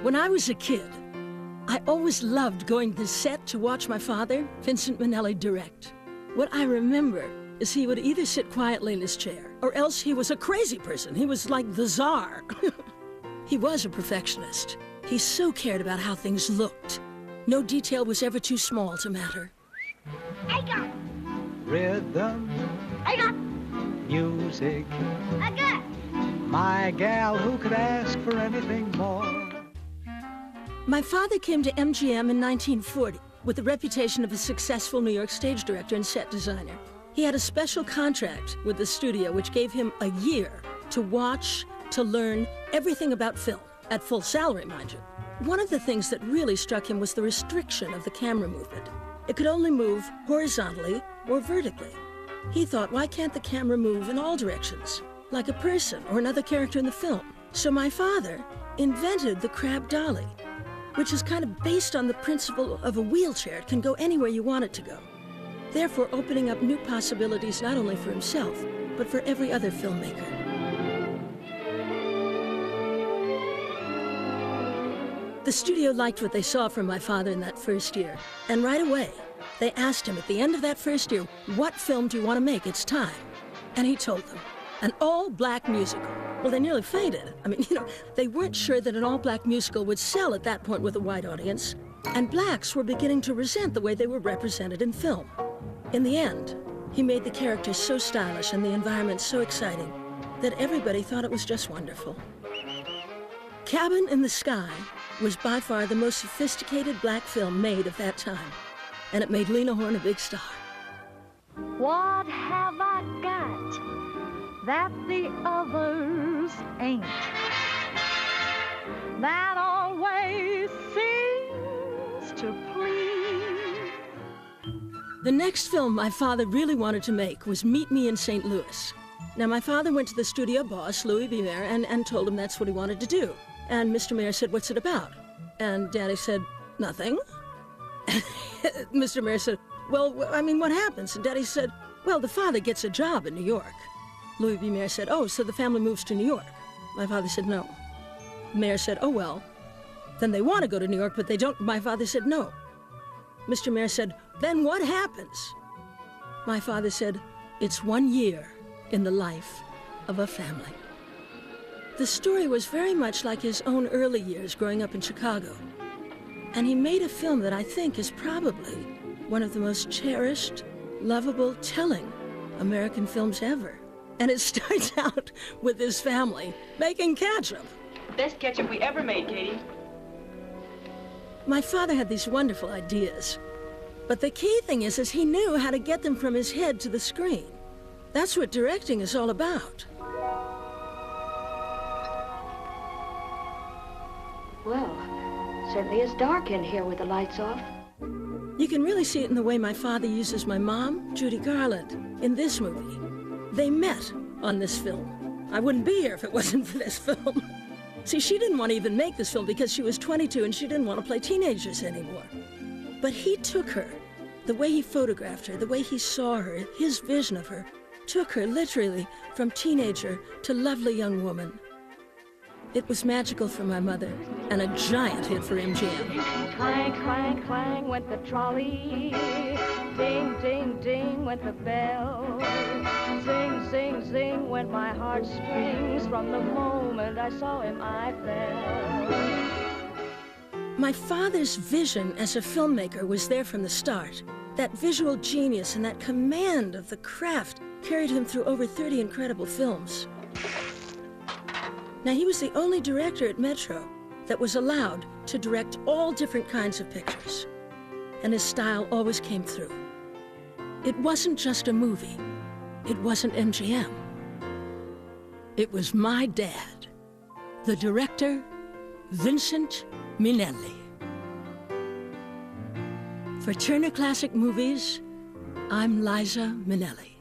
When I was a kid, I always loved going to the set to watch my father, Vincent Minnelli, direct. What I remember is he would either sit quietly in his chair, or else he was a crazy person. He was like the czar. He was a perfectionist. He so cared about how things looked. No detail was ever too small to matter. I got Rhythm, I got music, I got my gal, who could ask for anything more? My father came to MGM in 1940 with the reputation of a successful New York stage director and set designer. He had a special contract with the studio which gave him a year to watch, to learn everything about film, at full salary, mind you. One of the things that really struck him was the restriction of the camera movement. It could only move horizontally or vertically. He thought, why can't the camera move in all directions, like a person or another character in the film? So my father invented the crab dolly, which is kind of based on the principle of a wheelchair. It can go anywhere you want it to go, therefore opening up new possibilities not only for himself, but for every other filmmaker. The studio liked what they saw from my father in that first year, and right away, they asked him at the end of that first year, what film do you want to make? It's time. And he told them, an all-black musical. Well, they nearly fainted. I mean, they weren't sure that an all-black musical would sell at that point with a white audience, and blacks were beginning to resent the way they were represented in film. In the end, he made the characters so stylish and the environment so exciting that everybody thought it was just wonderful. Cabin in the Sky was by far the most sophisticated black film made of that time, and it made Lena Horne a big star. What have I got that the others ain't? That always seems to please. The next film my father really wanted to make was Meet Me in St. Louis. Now, my father went to the studio boss, Louis B. Mayer, and told him that's what he wanted to do. And Mr. Mayer said, what's it about? And Daddy said, nothing. Mr. Mayer said, well, I mean, what happens? And Daddy said, well, the father gets a job in New York. Louis B. Mayer said, oh, so the family moves to New York. My father said, no. Mayer said, oh, well, then they want to go to New York, but they don't. My father said, no. Mr. Mayer said, then what happens? My father said, it's 1 year in the life of a family. The story was very much like his own early years growing up in Chicago. And he made a film that I think is probably one of the most cherished, lovable, telling American films ever. And it starts out with his family making ketchup. Best ketchup we ever made, Katie. My father had these wonderful ideas. But the key thing is he knew how to get them from his head to the screen. That's what directing is all about. Well, certainly it's dark in here with the lights off. You can really see it in the way my father uses my mom, Judy Garland, in this movie. They met on this film. I wouldn't be here if it wasn't for this film. See, she didn't want to even make this film because she was 22 and she didn't want to play teenagers anymore. But he took her, the way he photographed her, the way he saw her, his vision of her, took her literally from teenager to lovely young woman. It was magical for my mother, and a giant hit for MGM. Clang, clang, clang went the trolley. Ding, ding, ding went the bell. Zing, zing, zing went my heartstrings. From the moment I saw him, I fell. My father's vision as a filmmaker was there from the start. That visual genius and that command of the craft carried him through over 30 incredible films. Now, he was the only director at Metro that was allowed to direct all different kinds of pictures, and his style always came through. It wasn't just a movie. It wasn't MGM. It was my dad, the director, Vincent Minnelli. For Turner Classic Movies, I'm Liza Minnelli.